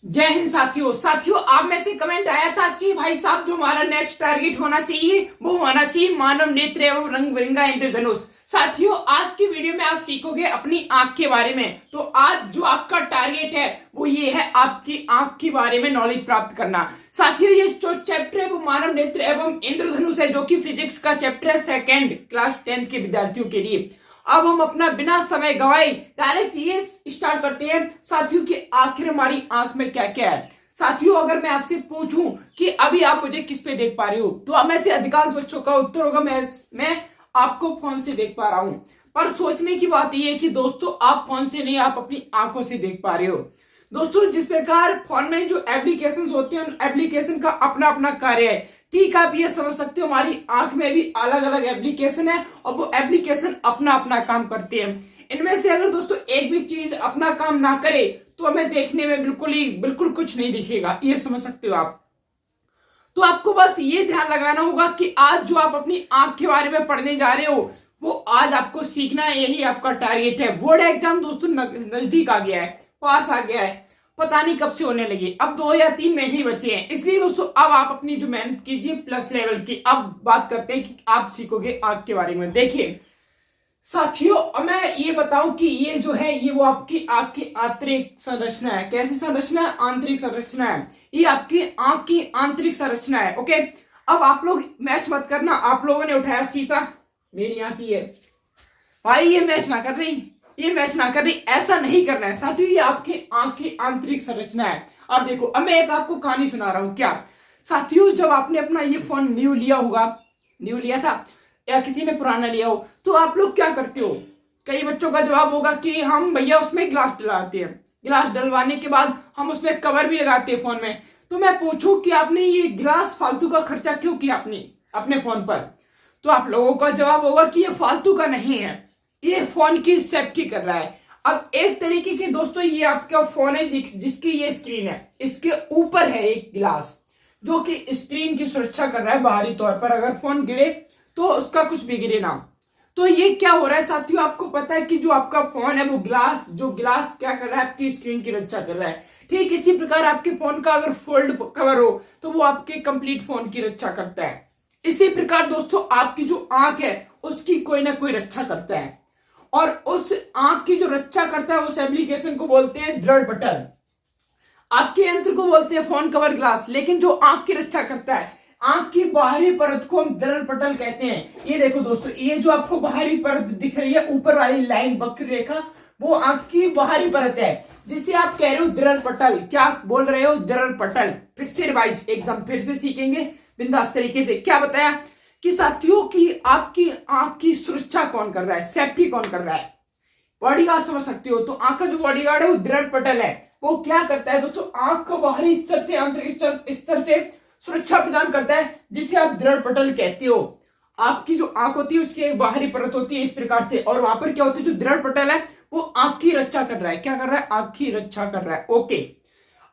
जय हिंद साथियों आप में से कमेंट आया था कि भाई साहब जो हमारा नेक्स्ट टारगेट होना चाहिए वो होना चाहिए मानव नेत्र एवं रंग बिरंगा इंद्रधनुष। साथियों आज की वीडियो में आप सीखोगे अपनी आंख के बारे में। तो आज जो आपका टारगेट है वो ये है आपकी आंख के बारे में नॉलेज प्राप्त करना। साथियों ये जो चैप्टर है वो मानव नेत्र एवं इंद्रधनुष है, जो कि फिजिक्स का चैप्टर है सेकेंड क्लास 10th के विद्यार्थियों के लिए। अब हम अपना बिना समय गवाए डायरेक्ट ये स्टार्ट करते हैं साथियों कि आखिर हमारी आंख में क्या क्या है। साथियों अगर मैं आपसे पूछूं कि अभी आप मुझे किस पे देख पा रहे हो, तो अब में से अधिकांश बच्चों का उत्तर होगा मैं आपको फोन से देख पा रहा हूं। पर सोचने की बात यह है कि दोस्तों आप फोन से नहीं, आप अपनी आंखों से देख पा रहे हो। दोस्तों जिस प्रकार फोन में जो एप्लीकेशन होते हैं उन एप्लीकेशन का अपना अपना कार्य है। ठीक है, आप ये समझ सकते हो हमारी आंख में भी अलग अलग एप्लीकेशन है और वो एप्लीकेशन अपना अपना काम करते हैं। इनमें से अगर दोस्तों एक भी चीज अपना काम ना करे तो हमें देखने में बिल्कुल कुछ नहीं दिखेगा, ये समझ सकते हो आप। तो आपको बस ये ध्यान लगाना होगा कि आज जो आप अपनी आंख के बारे में पढ़ने जा रहे हो वो आज आपको सीखना है, यही आपका टारगेट है। बोर्ड एग्जाम दोस्तों नजदीक आ गया है, पास आ गया है, पता नहीं कब से होने लगे, अब 2 या 3 महीने ही बचे हैं। इसलिए दोस्तों अब आप अपनी जो मेहनत कीजिए प्लस लेवल की। अब बात करते हैं कि आप सीखोगे आंख के बारे में। देखिए साथियों मैं ये बताऊं कि ये जो है ये वो आपकी आंख की आंतरिक संरचना है। कैसी संरचना है? आंतरिक संरचना है। ये आपकी आंख की आंतरिक संरचना है। ओके, अब आप लोग मैच मत करना। आप लोगों ने उठाया शीशा, मेरी आंख ही है भाई, ये मैच ना कर रही, ये मैच ना कर रही, ऐसा नहीं करना है साथियों। ये आपकी आंख की आंतरिक संरचना है। अब देखो, अब मैं एक आपको कहानी सुना रहा हूं। क्या साथियों, जब आपने अपना ये फोन न्यू लिया होगा, न्यू लिया था या किसी ने पुराना लिया हो, तो आप लोग क्या करते हो? कई बच्चों का जवाब होगा कि हम भैया उसमें ग्लास डलवाते हैं, ग्लास डलवाने के बाद हम उसमें कवर भी लगाते हैं फोन में। तो मैं पूछूं कि आपने ये ग्लास फालतू का खर्चा क्यों किया अपने फोन पर? तो आप लोगों का जवाब होगा कि ये फालतू का नहीं है, ये फोन की सेफ्टी कर रहा है। अब एक तरीके के दोस्तों ये आपका फोन है जिसकी ये स्क्रीन है, इसके ऊपर है एक ग्लास जो कि स्क्रीन की सुरक्षा कर रहा है बाहरी तौर पर। अगर फोन गिरे तो उसका कुछ बिगड़े ना। तो ये क्या हो रहा है साथियों, आपको पता है कि जो आपका फोन है वो ग्लास क्या कर रहा है? आपकी स्क्रीन की रक्षा कर रहा है। ठीक इसी प्रकार आपके फोन का अगर फोल्ड कवर हो तो वो आपके कंप्लीट फोन की रक्षा करता है। इसी प्रकार दोस्तों आपकी जो आंख है उसकी कोई ना कोई रक्षा करता है, और उस आंख की जो रक्षा करता है उस एप्लीकेशन को बोलते हैं दृढ़ पटल। आपके यंत्र को बोलते हैं फोन कवर ग्लास, लेकिन जो आंख की रक्षा करता है, आंख की बाहरी परत को हम दृढ़ पटल कहते हैं। ये देखो दोस्तों, ये जो आपको बाहरी परत दिख रही है, ऊपर वाली लाइन वक्र रेखा, वो आंख की बाहरी परत है जिसे आप कह रहे हो दृढ़ पटल। क्या बोल रहे हो? दृढ़ पटल। फिर से रिवाइज एकदम फिर से सीखेंगे बिंदास तरीके से। क्या बताया कि साथियों की आपकी आंख की सुरक्षा कौन कर रहा है, सेफ्टी कौन कर रहा है? बॉडीगार्ड समझ सकते हो। तो आंख का जो बॉडीगार्ड है वो दृढ़ पटल है। वो क्या करता है दोस्तों? आंख को बाहरी स्तर से आंतरिक स्तर से सुरक्षा प्रदान करता है, जिसे आप दृढ़ पटल कहते हो। आपकी जो आंख होती है उसकी एक बाहरी परत होती है इस प्रकार से, और वहां पर क्या होती है? जो दृढ़ पटल है वो आंख की रक्षा कर रहा है। क्या कर रहा है? आंख की रक्षा कर रहा है। ओके,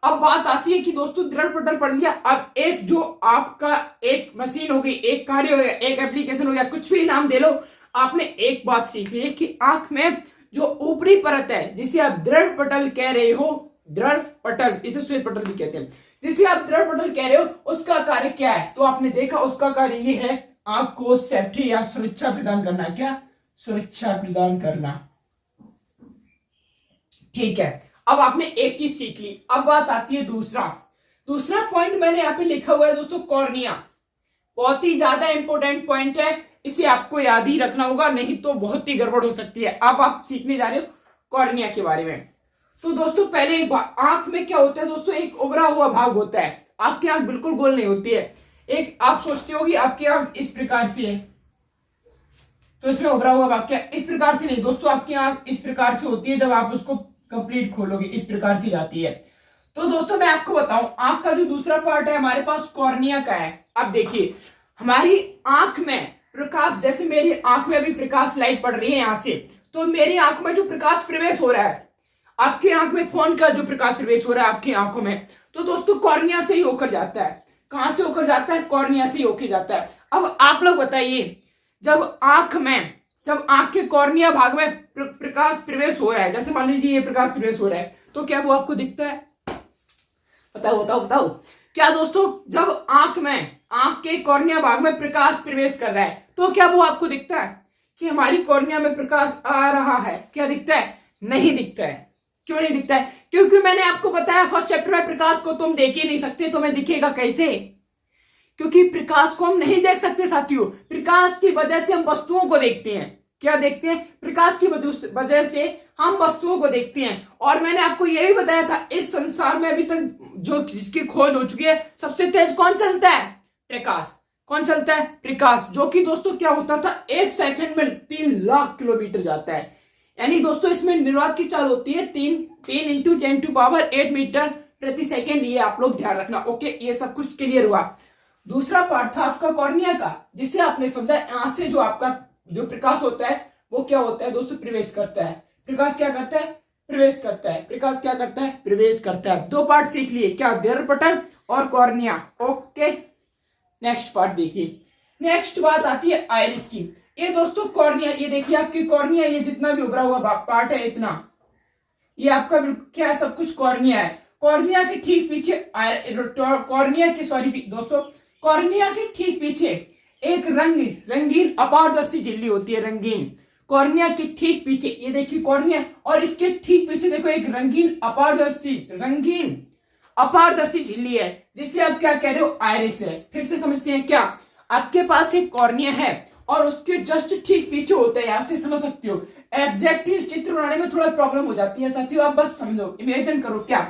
अब बात आती है कि दोस्तों दृढ़ पटल पढ़ लिया, अब एक जो आपका एक मशीन हो गई, एक कार्य हो गया, एक एप्लीकेशन हो गया, कुछ भी नाम दे लो, आपने एक बात सीख ली है कि आंख में जो ऊपरी परत है जिसे आप दृढ़ पटल कह रहे हो, दृढ़ पटल, इसे श्वेत पटल भी कहते हैं, जिसे आप दृढ़ पटल कह रहे हो, उसका कार्य क्या है? तो आपने देखा उसका कार्य ये है आंख को सेफ्टी या सुरक्षा प्रदान करना। क्या? सुरक्षा प्रदान करना। ठीक है, अब आपने एक चीज सीख ली। अब बात आती है दूसरा पॉइंट मैंने यहाँ पे लिखा हुआ है दोस्तों, कॉर्निया। बहुत ही ज्यादा इंपॉर्टेंट पॉइंट है, इसे आपको याद ही रखना होगा, नहीं तो बहुत ही गड़बड़ हो सकती है। अब आप सीखने जा रहे हो कॉर्निया के बारे में। तो दोस्तों पहले एक बात, आंख में क्या होता है दोस्तों? एक उभरा हुआ भाग होता है। आपकी आंख बिल्कुल गोल नहीं होती है। एक आप सोचते हो कि आपकी आंख इस प्रकार से है, तो इसमें उभरा हुआ भाग क्या? इस प्रकार से नहीं दोस्तों, आपकी आंख इस प्रकार से होती है। जब आप उसको कंप्लीट खोलोगे इस प्रकार से जाती है। तो दोस्तों मैं आपको बताऊं, आंख का जो दूसरा पार्ट है हमारे पास कॉर्निया का है। अब देखिए हमारी आंख में प्रकाश, जैसे मेरी आंख में अभी प्रकाश लाइट पड़ रही है यहां से, तो मेरी आंख में जो प्रकाश प्रवेश हो रहा है, आपकी आंख में फोन का जो प्रकाश प्रवेश हो रहा है आपकी आंखों में, तो दोस्तों कॉर्निया से ही होकर जाता है। कहां से होकर जाता है? कॉर्निया से ही होकर जाता है। अब आप लोग बताइए, जब आंख के कॉर्निया भाग में प्रकाश प्रवेश हो रहा है, जैसे मान लीजिए ये प्रकाश प्रवेश हो रहा है, तो क्या वो आपको दिखता है? बताओ बताओ बताओ, क्या दोस्तों जब आंख के कॉर्निया भाग में प्रकाश प्रवेश कर रहा है तो क्या वो आपको दिखता है कि हमारी कॉर्निया में प्रकाश आ रहा है? क्या दिखता है? नहीं दिखता है। क्यों नहीं दिखता है? क्योंकि मैंने आपको बताया फर्स्ट चैप्टर में, प्रकाश को तुम देख ही नहीं सकते, तुम्हें दिखेगा कैसे? क्योंकि प्रकाश को हम नहीं देख सकते साथियों। प्रकाश की वजह से हम वस्तुओं को देखते हैं। क्या देखते हैं? प्रकाश की वजह से हम वस्तुओं को देखते हैं। और मैंने आपको यह भी बताया था, इस संसार में अभी तक जो जिसकी खोज हो चुकी है, सबसे तेज कौन चलता है? प्रकाश। कौन चलता है? प्रकाश। जो कि दोस्तों क्या होता था, 1 सेकंड में 3 लाख किलोमीटर जाता है। यानी दोस्तों इसमें निर्वात की चाल होती है 3 × 10⁸ मीटर प्रति सेकेंड। ये आप लोग ध्यान रखना। ओके, ये सब कुछ क्लियर हुआ। दूसरा पार्ट था आपका कॉर्निया का, जिससे आपने समझा यहां से जो आपका जो प्रकाश होता है वो क्या होता है दोस्तों? प्रवेश करता है। प्रकाश क्या करता है? प्रवेश करता है। प्रकाश क्या करता है? प्रवेश करता है। 2 पार्ट सीख लिए, क्या? दर्पटन और कॉर्निया। ओके, नेक्स्ट पार्ट देखिए। नेक्स्ट बात आती है आइरिस की। ये दोस्तों कॉर्निया, ये देखिए आपकी कॉर्निया, ये जितना भी उभरा हुआ पार्ट है इतना, ये आपका क्या है? सब कुछ कॉर्निया है। कॉर्निया के ठीक पीछे कॉर्निया के ठीक पीछे एक रंगीन अपारदर्शी झिल्ली होती है। रंगीन कॉर्निया के ठीक पीछे, ये देखिए कॉर्निया, और इसके ठीक पीछे देखो एक रंगीन अपारदर्शी झिल्ली है, जिसे आप क्या कह रहे हो? आइरिस है। फिर से समझते हैं। क्या? आपके पास एक कॉर्निया है और उसके जस्ट ठीक पीछे होता है, आपसे समझ सकते हो। एग्जैक्टली चित्र बनाने में थोड़ा प्रॉब्लम हो जाती है साथियों, आप बस समझो, इमेजिन करो क्या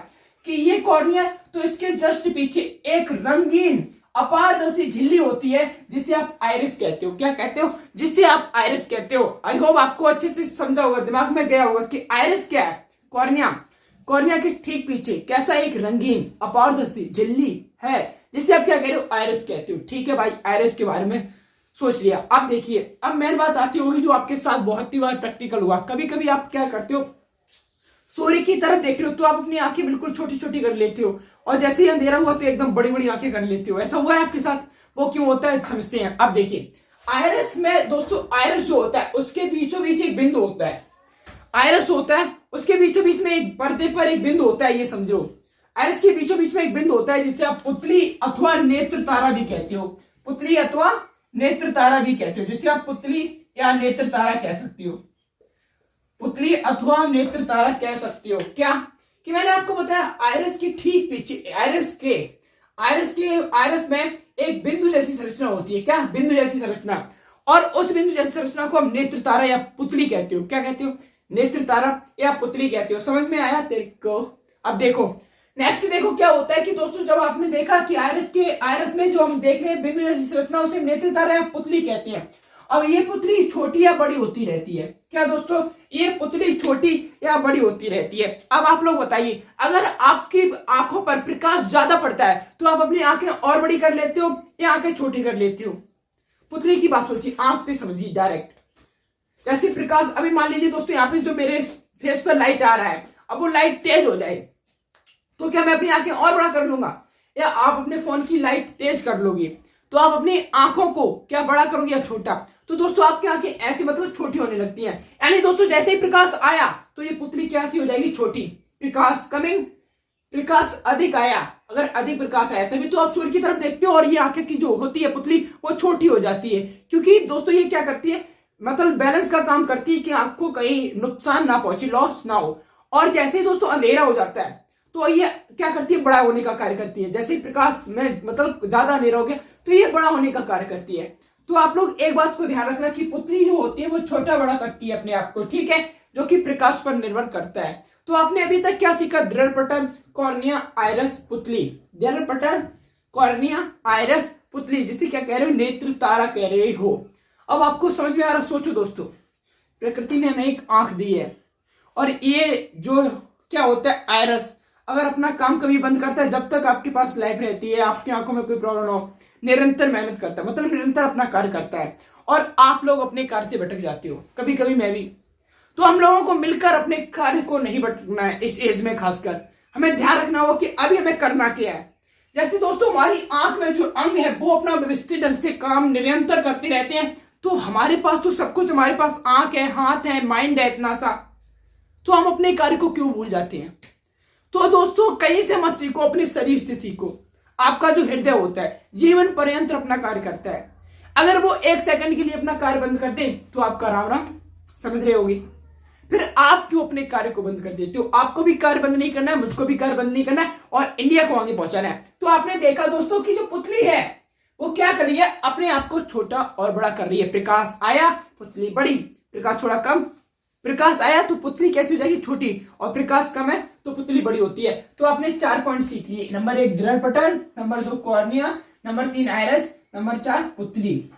कि ये कॉर्निया, तो इसके जस्ट पीछे एक रंगीन अपारदर्शी झिल्ली होती है, जिसे आप आइरिस कहते हो। क्या कहते हो? जिसे आप आइरिस कहते हो। आई होप आपको अच्छे से समझा होगा, दिमाग में गया होगा कि आइरिस क्या है। कॉर्निया के ठीक पीछे कैसा एक रंगीन अपारदर्शी झिल्ली है, जिसे आप क्या कह रहे हो? आइरिस कहते हो। ठीक है भाई, आइरिस के बारे में सोच लिया। अब देखिए, अब मेन बात आती होगी जो आपके साथ बहुत ही बार प्रैक्टिकल हुआ। कभी कभी आप क्या करते हो, सूर्य की तरफ देख रहे हो तो आप अपनी आंखें बिल्कुल छोटी छोटी कर लेते हो, और जैसे ही अंधेरा हुआ तो एकदम बड़ी बड़ी आंखें कर लेते हो। ऐसा हुआ है आपके साथ? वो क्यों होता है समझते हैं। अब देखिए, आइरिस में दोस्तों, आइरिस जो होता है उसके बीचों बीच एक बिंदु होता है। आइरिस होता है, उसके बीचों बीच में एक पर्दे पर एक बिंदु होता है, ये समझो। आइरिस के बीचों बीच में एक बिंदु होता है, जिसे आप पुतली अथवा नेत्र तारा भी कहते हो। पुतली अथवा नेत्र तारा भी कहते हो, जिसे आप पुतली या नेत्र तारा कह सकती हो। पुतली अथवा नेत्र तारा कह सकती हो। क्या कि मैंने आपको बताया, आइरिस के ठीक पीछे, आइरिस में एक बिंदु जैसी संरचना होती है। क्या? बिंदु जैसी संरचना। और उस बिंदु जैसी संरचना को हम नेत्र तारा या पुतली कहते हो। क्या कहते हो? नेत्र तारा या पुतली कहते हो। समझ में आया तेरे को? अब देखो नेक्स्ट, देखो क्या होता है कि दोस्तों जब आपने देखा कि आइरिस में जो हम देख रहे हैं बिंदु जैसी संरचना, उसे नेत्र तारा या पुतली कहते हैं। अब ये पुतली छोटी या बड़ी होती रहती है। क्या दोस्तों? ये पुतली छोटी या बड़ी होती रहती है। अब आप लोग बताइए, अगर आपकी आंखों पर प्रकाश ज्यादा पड़ता है तो आप अपनी आंखें और बड़ी कर लेते हो या आंखें छोटी कर लेते हो? पुतली की बात सोचिए, आंख से समझिए डायरेक्ट। जैसे प्रकाश, अभी मान लीजिए दोस्तों यहाँ पे जो मेरे फेस पर लाइट आ रहा है, अब वो लाइट तेज हो जाए तो क्या मैं अपनी आंखें और बड़ा कर लूंगा, या आप अपने फोन की लाइट तेज कर लोगे तो आप अपनी आंखों को क्या बड़ा करोगे या छोटा? तो दोस्तों आपकी आंखें ऐसे मतलब छोटी होने लगती हैं। यानी दोस्तों जैसे ही प्रकाश आया तो ये पुतली कैसी हो जाएगी? छोटी। प्रकाश अधिक आया, अगर अधिक प्रकाश आया तभी तो आप सूर्य की तरफ देखते हो, और ये आंखें की जो होती है पुतली वो छोटी हो जाती है। क्योंकि दोस्तों ये क्या करती है, मतलब बैलेंस का काम करती है कि आंख को कहीं नुकसान ना पहुंचे, लॉस ना हो। और जैसे ही दोस्तों अंधेरा हो जाता है तो ये क्या करती है? बड़ा होने का कार्य करती है। जैसे ही प्रकाश में मतलब ज्यादा अंधेरा हो गया तो ये बड़ा होने का कार्य करती है। तो आप लोग एक बात को ध्यान रखना कि पुतली जो होती है वो छोटा बड़ा करती है अपने आप को, ठीक है, जो कि प्रकाश पर निर्भर करता है। तो आपने अभी तक क्या सीखा? दर्पटन, कॉर्निया, आइरिस, पुतली। दर्पटन, कॉर्निया, आइरिस, पुतली, जिसे क्या कह रहे हो? नेत्र तारा कह रहे हो। अब आपको समझ में आ रहा? सोचो दोस्तों, प्रकृति ने हमें एक आंख दी है, और ये जो क्या होता है आइरिस, अगर अपना काम कभी बंद करता है, जब तक आपके पास लाइट रहती है, आपकी आंखों में कोई प्रॉब्लम हो, निरंतर मेहनत करता है, मतलब निरंतर अपना कार्य करता है। और आप लोग अपने कार्य से भटक जाते हो, कभी कभी मैं भी। तो हम लोगों को मिलकर अपने कार्य को नहीं भटकना है। इस एज में खासकर हमें ध्यान रखना होगा कि अभी हमें करना क्या है। जैसे दोस्तों हमारी आंख में जो अंग है वो अपना व्यवस्थित ढंग से काम निरंतर करते रहते हैं, तो हमारे पास तो सब कुछ, हमारे पास आंख है, हाथ है, माइंड है इतना सा, तो हम अपने कार्य को क्यों भूल जाते हैं? तो तो दोस्तों कहीं से मत सीखो, अपने शरीर से सीखो। आपका जो हृदय होता है जीवन पर्यंत अपना कार्य करता है। अगर वो 1 सेकंड के लिए अपना कार्य बंद कर दे तो आपका राम राम, समझ रहे होगी। फिर आप क्यों अपने कार्य को बंद कर देते हो? आपको भी कार्य बंद नहीं करना है, मुझको भी कार्य बंद नहीं करना है और इंडिया को आगे पहुंचाना है। तो आपने देखा दोस्तों कि जो पुतली है वो क्या कर रही है, अपने आप को छोटा और बड़ा कर रही है। प्रकाश आया, पुतली बड़ी, प्रकाश थोड़ा कम, प्रकाश आया तो पुतली कैसी हो जाएगी, छोटी, और प्रकाश कम है तो पुतली बड़ी होती है। तो आपने 4 पॉइंट सीख लिए। नंबर 1 दृढ़ पटल, number 2 cornea, number 3 iris, number 4 पुतली।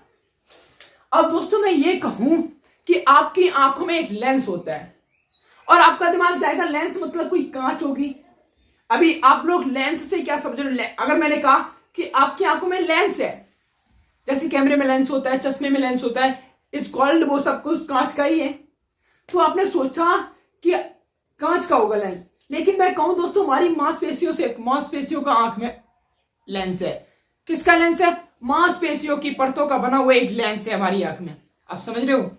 अब दोस्तों मैं ये कहूं कि आपकी आंखों में एक लेंस होता है और आपका दिमाग जाएगा लेंस मतलब कोई कांच होगी। अभी आप लोग लेंस से क्या समझ रहे हो? अगर मैंने कहा कि आपकी आंखों में लेंस है, जैसे कैमरे में लेंस होता है, चश्मे में लेंस होता है, इट्स कॉल्ड, वो सब कुछ कांच का ही है। तो आपने सोचा कि कांच का होगा लेंस, लेकिन मैं कहूं दोस्तों हमारी मांसपेशियों का आंख में लेंस है। किसका लेंस है? मांसपेशियों की परतों का बना हुआ एक लेंस है हमारी आंख में। आप समझ रहे हो?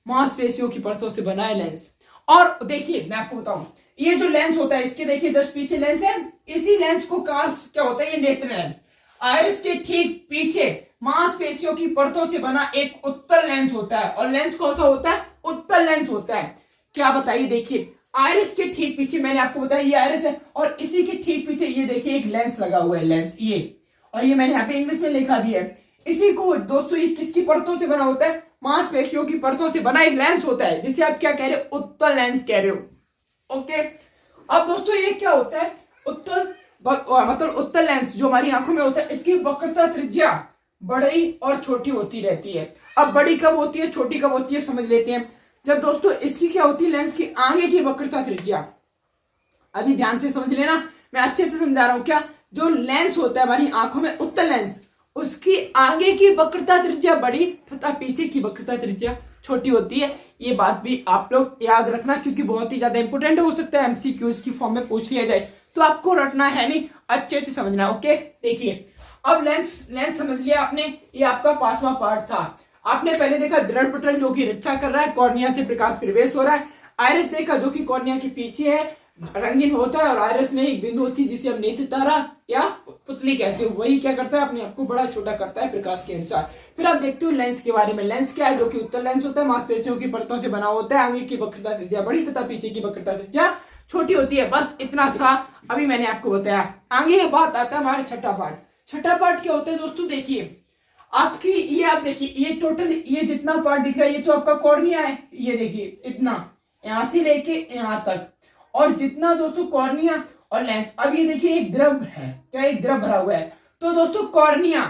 मांसपेशियों की परतों से बना है लेंस। और देखिए मैं आपको बताऊं, ये जो लेंस होता है इसके देखिए जस्ट पीछे लेंस है। इसी लेंस को क्या होता है, ये नेत्र लेंस। आइरिस के ठीक पीछे मांसपेशियों की परतों से बना एक उत्तल लेंस होता है। और लेंस कौन सा होता है? उत्तल लेंस होता है। क्या बताइए, देखिए आइरिस के ठीक पीछे मैंने आपको बताया ये आइरिस है और इसी के ठीक पीछे ये देखिए एक लेंस लगा हुआ है, लेंस ये, और ये मैंने यहाँ पे इंग्लिश में लिखा भी है। इसी को दोस्तों ये किसकी परतों से बना होता है? मांसपेशियों की परतों से बना एक लेंस होता है जिसे आप क्या कह रहे हो? उत्तल लेंस कह रहे हो। ओके, अब दोस्तों ये क्या होता है? उत्तल मतलब उत्तल लेंस जो हमारी आंखों में होता है, इसकी वक्रता त्रिज्या बड़ी और छोटी होती रहती है। अब बड़ी कब होती है, छोटी कब होती है, समझ लेते हैं। जब दोस्तों इसकी क्या होती है, लेंस की आगे की वक्रता त्रिज्या, अभी ध्यान से समझ लेना, मैं अच्छे से समझा रहा हूं। क्या जो लेंस होता है हमारी आंखों में उत्तल लेंस, उसकी आगे की वक्रता त्रिज्या बड़ी तथा पीछे की वक्रता त्रिज्या छोटी होती है। ये बात भी आप लोग याद रखना क्योंकि बहुत ही ज्यादा इंपोर्टेंट हो सकता है एमसीक्यूज की फॉर्म में पूछ लिया जाए, तो आपको रटना है नहीं, अच्छे से समझना। ओके, देखिए अब लेंस समझ लिया आपने, ये आपका 5वां पार्ट था। आपने पहले देखा दृढ़ पटल जो कि रक्षा कर रहा है, कॉर्निया से प्रकाश प्रवेश हो रहा है। आइरिस देखा जो कि कॉर्निया के पीछे है, रंगीन होता है, और आइरिस में एक बिंदु होती है जिसे हम नेत्र तारा या पुतली कहते हो। वही क्या करता है, अपने आप को बड़ा छोटा करता है प्रकाश के अनुसार। फिर आप देखते हो लेंस के बारे में। लेंस क्या है? जो कि उत्तल लेंस होता है, मांसपेशियों की परतों से बना होता है, आगे की वक्रता त्रिज्या बड़ी तथा पीछे की वक्रता त्रिज्या छोटी होती है। बस इतना था, अभी मैंने आपको बताया। आगे ये बात आता है हमारा छठा पार्ट। छठा पार्ट क्या होता है दोस्तों? देखिए आपकी ये, आप देखिए ये टोटल, ये जितना पार्ट दिख रहा है ये तो आपका कॉर्निया है। ये देखिए इतना, यहां से लेके यहां तक, और जितना दोस्तों कॉर्निया और लेंस। अब ये देखिए एक द्रव है, क्या एक द्रव भरा हुआ है। तो दोस्तों कॉर्निया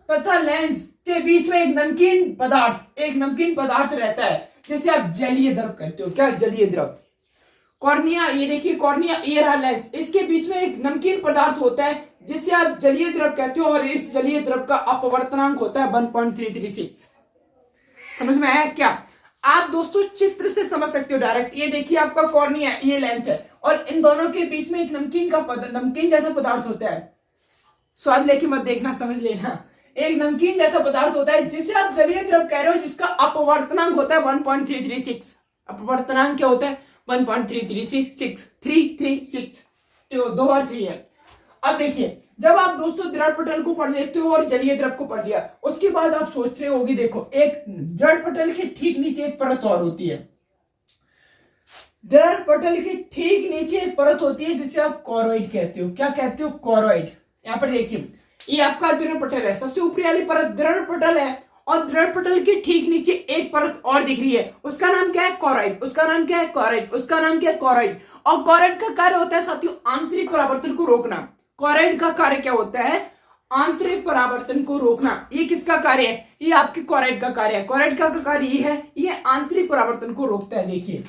तथा लेंस के बीच में एक नमकीन पदार्थ रहता है जिसे आप जलीय द्रव कहते हो। क्या? जलीय द्रव। कॉर्निया, ये देखिए कॉर्निया, ये रहा लेंस, इसके बीच में एक नमकीन पदार्थ होता है जिसे आप जलीय द्रव कहते हो, और इस जलीय द्रव का अपवर्तनांक होता है 1.336। समझ में आया क्या? आप दोस्तों चित्र से समझ सकते हो डायरेक्ट। ये देखिए आपका कॉर्निया, ये लेंस है, और इन दोनों के बीच में एक नमकीन जैसा पदार्थ होता है। स्वाद लेके मत देखना, समझ लेना। एक नमकीन जैसा पदार्थ होता है जिसे आप जलीय द्रव कह रहे हो, जिसका अपवर्तनांक होता है 1.336। अपवर्तनांक क्या होता है? 1.336 तो 2 बार 3 है। अब देखिए जब आप दोस्तों दृढ़ पटल को पढ़ लेते हो और जलीय द्रव को पढ़ लिया, उसके बाद आप सोच रहे होगी, देखो एक दृढ़ पटल के ठीक नीचे एक परत और होती है। दृढ़ पटल के ठीक नीचे एक परत होती है जिसे आप कोरोइड कहते हो। क्या कहते हो? कोरोइड। यहाँ पर देखिए ये आपका दृढ़ पटल है, सबसे ऊपरी वाली परत दृढ़ पटल है, और दृढ़ पटल के ठीक नीचे एक परत और दिख रही है, उसका नाम क्या है? कोरोइड। उसका नाम क्या है? कोरोइड। उसका नाम क्या है? कोरोइड। और कोरोइड का कार्य होता है साथियों आंतरिक परावर्तन को रोकना। कोरोइड का कार्य क्या होता है? आंतरिक परावर्तन को रोकना। ये किसका कार्य है? ये आपके कोरोइड का कार्य है। कोरोइड का कार्य ये है, ये आंतरिक परावर्तन को रोकता है। देखिए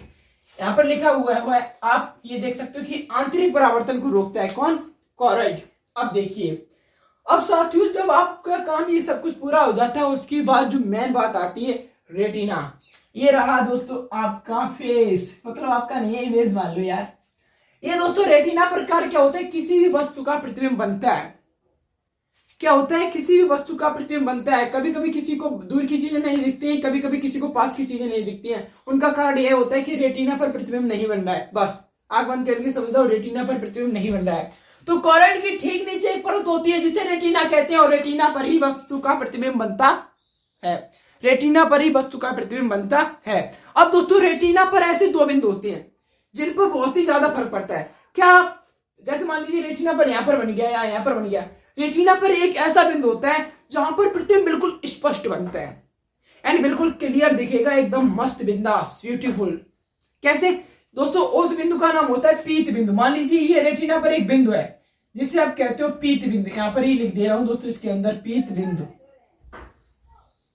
यहाँ पर लिखा हुआ है, आप ये देख सकते हो कि आंतरिक परावर्तन को रोकता है कौन? कोरोइड। अब देखिए, अब साथियों जब आपका काम ये सब कुछ पूरा हो जाता है, उसके बाद जो मेन बात आती है रेटिना। ये रहा दोस्तों आपका फेस, मतलब आपका नहीं है, इमेज मान लो यार। ये दोस्तों रेटिना प्रकार क्या होता है? किसी भी वस्तु का प्रतिबिंब बनता है। क्या होता है? किसी भी वस्तु का प्रतिबिंब बनता है। कभी कभी किसी को दूर की चीजें नहीं दिखती हैं, कभी कभी किसी को पास की चीजें नहीं दिखती हैं। उनका कारण यह होता है कि रेटिना पर प्रतिबिंब नहीं बन रहा है, बस आंख बंद करके समझ जाओ रेटिना पर प्रतिबिंब नहीं बन रहा है। तो कॉर्ड के ठीक नीचे एक परत होती है जिसे रेटिना कहते हैं और रेटिना पर ही वस्तु का प्रतिबिंब बनता है। रेटिना पर ही वस्तु का प्रतिबिंब बनता है। अब दोस्तों रेटिना पर ऐसे दो बिंदु होते हैं जिन पर बहुत ही ज्यादा फर्क पड़ता है। क्या, जैसे मान लीजिए रेटिना पर यहां पर बन गया या यहां पर बन गया। रेटिना पर एक ऐसा बिंदु होता है जहां पर प्रतिबिंब बिल्कुल स्पष्ट बनता है, यानी बिल्कुल क्लियर दिखेगा, एकदम मस्त, बिंदास, ब्यूटीफुल। कैसे दोस्तों, उस बिंदु का नाम होता है पीत बिंदु। मान लीजिए ये रेटिना पर एक बिंदु है जिसे आप कहते हो पीत बिंदु। यहां पर ही लिख दे रहा हूं दोस्तों, इसके अंदर पीत बिंदु।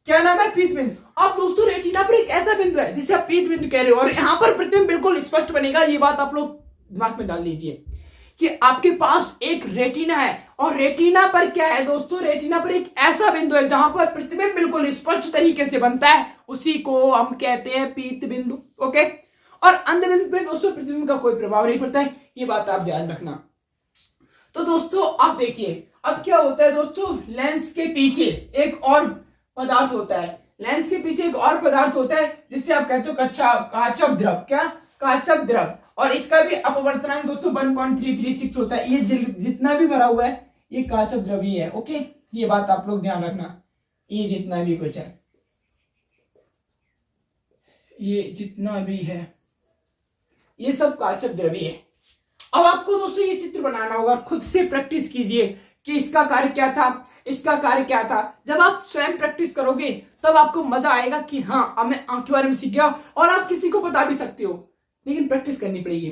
क्या नाम है? पीत बिंदु। अब दोस्तों रेटिना पर एक ऐसा बिंदु है जिसे आप पीत बिंदु कह रहे हो और यहां पर प्रतिबिंब बिल्कुल स्पष्ट बनेगा। ये बात आप लोग दिमाग में डाल लीजिए कि आपके पास एक रेटिना है और रेटिना पर क्या है दोस्तों, रेटिना पर एक ऐसा बिंदु है जहां पर प्रतिबिंब बिल्कुल स्पष्ट तरीके से बनता है, उसी को हम कहते हैं पीत बिंदु। ओके, और अंध बिंदु पे दोस्तों प्रतिबिंब का कोई प्रभाव नहीं पड़ता है, ये बात आप ध्यान रखना। तो दोस्तों आप देखिए अब क्या होता है दोस्तों, लेंस के पीछे एक और पदार्थ होता है। लेंस के पीछे एक और पदार्थ होता है जिससे आप कहते हो काचक द्रव। क्या? काचक द्रव। और इसका भी अपवर्तनांक दोस्तों 1.336 होता है। ये जितना भी भरा हुआ है ये काचक द्रव ही है। ओके, ये बात आप लोग ध्यान रखना। ये जितना भी कुछ है, ये जितना भी है, ये सब काचक द्रव ही है। अब आपको दोस्तों ये चित्र बनाना होगा, खुद से प्रैक्टिस कीजिए कि इसका कार्य क्या था, इसका कार्य क्या था। जब आप स्वयं प्रैक्टिस करोगे तब आपको मजा आएगा कि हाँ अब मैं आंख के बारे में सीख गया, और आप किसी को बता भी सकते हो, लेकिन प्रैक्टिस करनी पड़ेगी।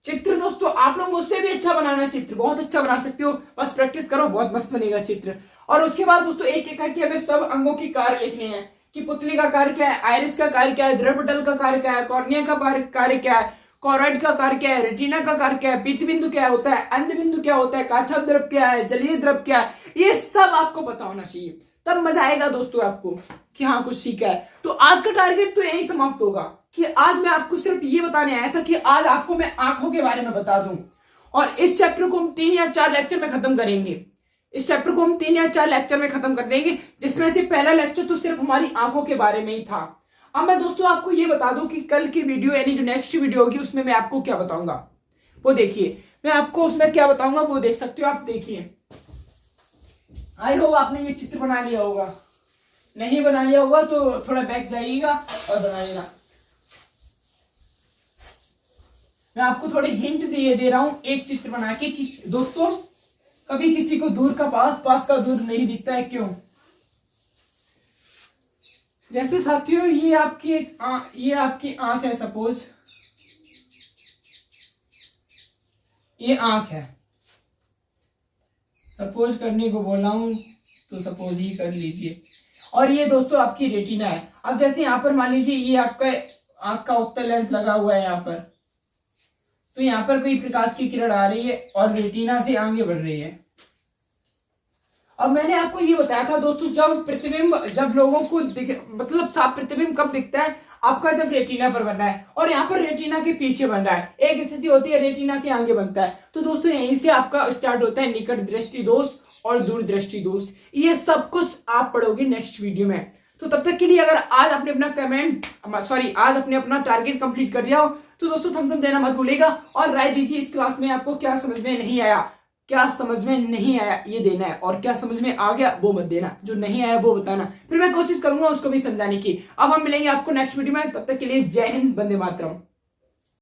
चित्र दोस्तों आप लोग मुझसे भी अच्छा बनाना, चित्र बहुत अच्छा बना सकते हो, बस प्रैक्टिस करो, बहुत मस्त बनेगा चित्र। और उसके बाद दोस्तों एक एक करके हमें सब अंगों की कार्य लिखने हैं कि पुतली का कार्य क्या है, आइरिस का कार्य क्या है, द्रव्यपटल का कार्य क्या है, कॉर्निया का कार्य क्या है, कॉरॉइड का कार्य क्या है, रेटिना का कार्य क्या है, पीत बिंदु क्या होता है, अंध बिंदु क्या होता है, काचक द्रव क्या है, जलीय द्रव क्या है, ये सब आपको पता होना चाहिए, तब मजा आएगा दोस्तों आपको कि हाँ कुछ सीखा है। तो आज का टारगेट तो यही समाप्त होगा कि आज मैं आपको सिर्फ ये बताने आया था कि आज आपको मैं आंखों के बारे में बता दूं, और इस चैप्टर को हम 3 या 4 लेक्चर में खत्म करेंगे। इस चैप्टर को हम 3 या 4 लेक्चर में खत्म कर देंगे, जिसमें से पहला लेक्चर तो सिर्फ हमारी आंखों के बारे में ही था। अब मैं दोस्तों आपको ये बता दूं कि कल की वीडियो यानी जो नेक्स्ट वीडियो होगी उसमें मैं आपको क्या बताऊंगा, वो देखिए। मैं आपको उसमें क्या बताऊंगा वो देख सकते हो, आप देखिए। आई होप आपने ये चित्र बना लिया होगा, नहीं बना लिया होगा तो थोड़ा बैक जाइएगा और बना लेना। मैं आपको थोड़े हिंट दे रहा हूं एक चित्र बना के कि दोस्तों कभी किसी को दूर का पास, पास का दूर नहीं दिखता है, क्यों? जैसे साथियों ये आपकी आंख है, सपोज ये आंख है, सपोज करने को बोला हूं तो सपोज ही कर लीजिए। और ये दोस्तों आपकी रेटिना है। अब जैसे यहां पर मान लीजिए ये आपका आंख का उत्तल लेंस लगा हुआ है यहाँ पर, तो यहाँ पर कोई प्रकाश की किरण आ रही है और रेटिना से आगे बढ़ रही है। अब मैंने आपको ये बताया था दोस्तों, जब लोगों को मतलब साफ प्रतिबिंब कब दिखता है आपका, जब रेटिना पर बन रहा है और यहाँ पर रेटिना के पीछे बन रहा है। एक स्थिति होती है रेटिना के आगे बनता है। तो दोस्तों यहीं से आपका स्टार्ट होता है निकट दृष्टि दोष और दूर दृष्टि दोष। ये सब कुछ आप पढ़ोगे नेक्स्ट वीडियो में। तो तब तक के लिए अगर आज आपने अपना टारगेट कंप्लीट कर दिया हो तो दोस्तों थम्स अप देना मत भूलिएगा और राय दीजिए इस क्लास में आपको क्या समझ में नहीं आया, क्या समझ में नहीं आया ये देना है, और क्या समझ में आ गया वो मत देना, जो नहीं आया वो बताना, फिर मैं कोशिश करूंगा उसको भी समझाने की। अब हम मिलेंगे आपको नेक्स्ट वीडियो में, तब तक के लिए जय हिंद, वंदे मातरम।